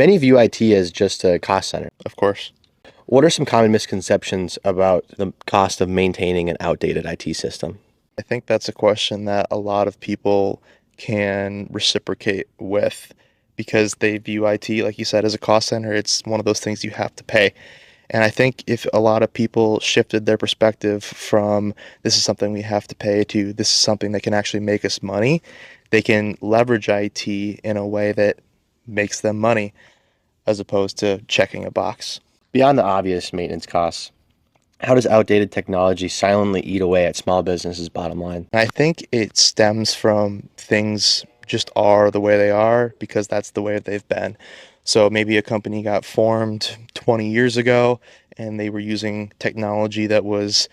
Many view IT as just a cost center. Of course. What are some common misconceptions about the cost of maintaining an outdated IT system? I think that's a question that a lot of people can reciprocate with because they view IT, like you said, as a cost center. It's one of those things you have to pay. And I think if a lot of people shifted their perspective from this is something we have to pay to this is something that can actually make us money, they can leverage IT in a way that makes them money as opposed to checking a box. Beyond the obvious maintenance costs, how does outdated technology silently eat away at small businesses' bottom line? I think it stems from things just are the way they are because that's the way they've been. So maybe a company got formed 20 years ago and they were using technology that was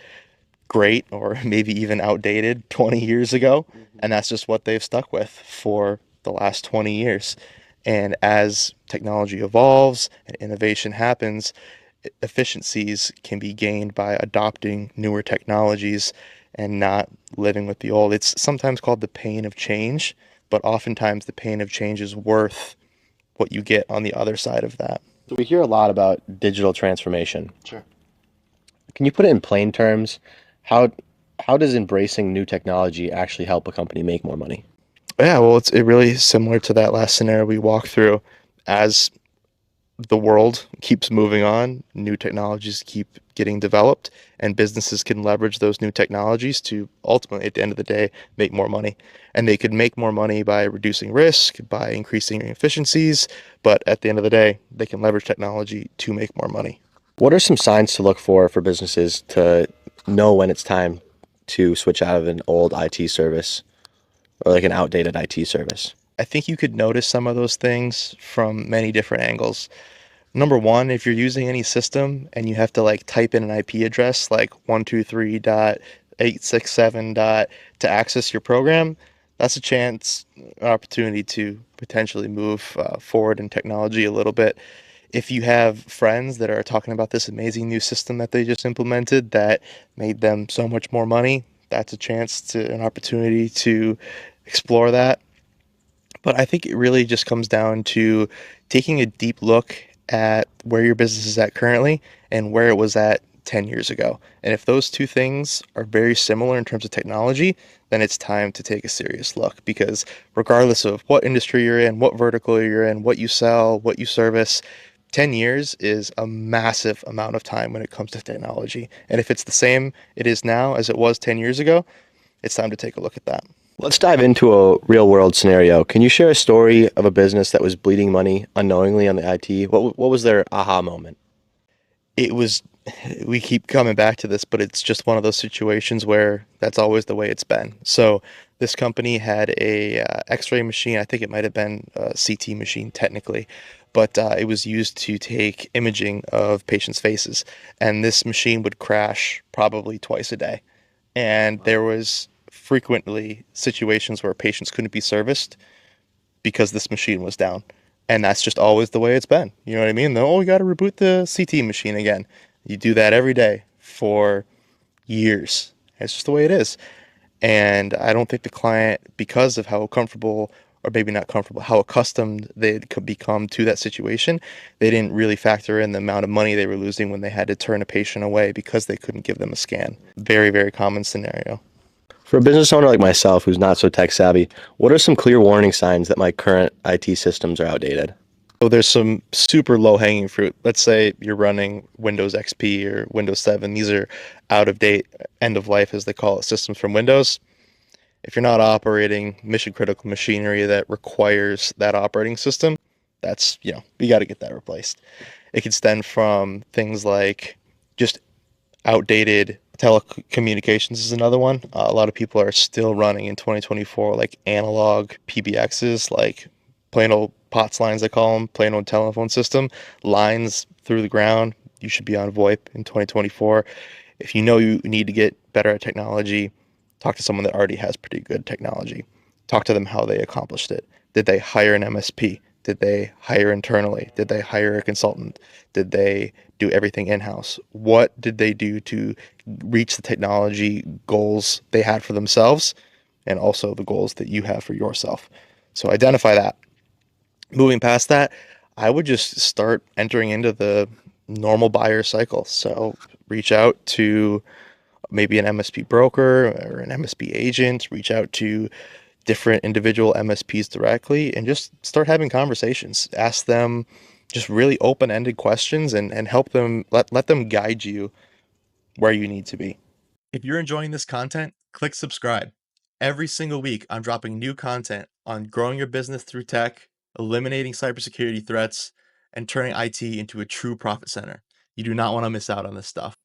great or maybe even outdated 20 years ago, and that's just what they've stuck with for the last 20 years. And as technology evolves and innovation happens, efficiencies can be gained by adopting newer technologies and not living with the old. It's sometimes called the pain of change, but oftentimes the pain of change is worth what you get on the other side of that. So we hear a lot about digital transformation. Sure. Can you put it in plain terms? How how does embracing new technology actually help a company make more money? Yeah, well, it's really similar to that last scenario we walked through. As the world keeps moving on, new technologies keep getting developed, and businesses can leverage those new technologies to ultimately, at the end of the day, make more money. And they could make more money by reducing risk, by increasing efficiencies, but at the end of the day, they can leverage technology to make more money. What are some signs to look for businesses to know when it's time to switch out of an old IT service or like an outdated IT service? I think you could notice some of those things from many different angles. Number one, if you're using any system and you have to like type in an IP address like 123.867. To access your program, that's a chance, an opportunity to potentially move forward in technology a little bit. If you have friends that are talking about this amazing new system that they just implemented that made them so much more money, that's a chance to an opportunity to explore that. But I think it really just comes down to taking a deep look at where your business is at currently and where it was at 10 years ago. And if those two things are very similar in terms of technology, then it's time to take a serious look because regardless of what industry you're in, what vertical you're in, what you sell, what you service, 10 years is a massive amount of time when it comes to technology. And if it's the same it is now as it was 10 years ago, it's time to take a look at that. Let's dive into a real world scenario. Can you share a story of a business that was bleeding money unknowingly on the IT? What was their aha moment? It was we keep coming back to this, but it's just one of those situations where that's always the way it's been. So this company had a X-ray machine. I think it might have been a CT machine technically, but it was used to take imaging of patients' faces, and this machine would crash probably twice a day. And there was frequently situations where patients couldn't be serviced because this machine was down. And that's just always the way it's been. You know what I mean? Oh, we got to reboot the CT machine again. You do that every day for years. It's just the way it is. And I don't think the client, because of how comfortable, or maybe not comfortable, how accustomed they'd become to that situation, they didn't really factor in the amount of money they were losing when they had to turn a patient away because they couldn't give them a scan. Very, very common scenario. For a business owner like myself who's not so tech savvy, what are some clear warning signs that my current IT systems are outdated? So there's some super low hanging fruit. Let's say you're running Windows XP or Windows 7. These are out of date, end of life as they call it, systems from Windows. If you're not operating mission critical machinery that requires that operating system, that's, you got to get that replaced. It could stem from things like just outdated telecommunications is another one. A lot of people are still running in 2024 like analog PBXs, like plain old POTS lines, they call them, plain old telephone system lines through the ground. You should be on VoIP in 2024. If you know you need to get better at technology, talk to someone that already has pretty good technology. Talk to them how they accomplished it. Did they hire an MSP? Did they hire internally? Did they hire a consultant? Did they do everything in-house? What did they do to reach the technology goals they had for themselves and also the goals that you have for yourself? So identify that. Moving past that, I would just start entering into the normal buyer cycle. So reach out to maybe an MSP broker or an MSP agent, reach out to different individual MSPs directly and just start having conversations. Ask them just really open-ended questions and help them let them guide you where you need to be. If you're enjoying this content, click subscribe. Every single week, I'm dropping new content on growing your business through tech, eliminating cybersecurity threats, and turning IT into a true profit center. You do not want to miss out on this stuff.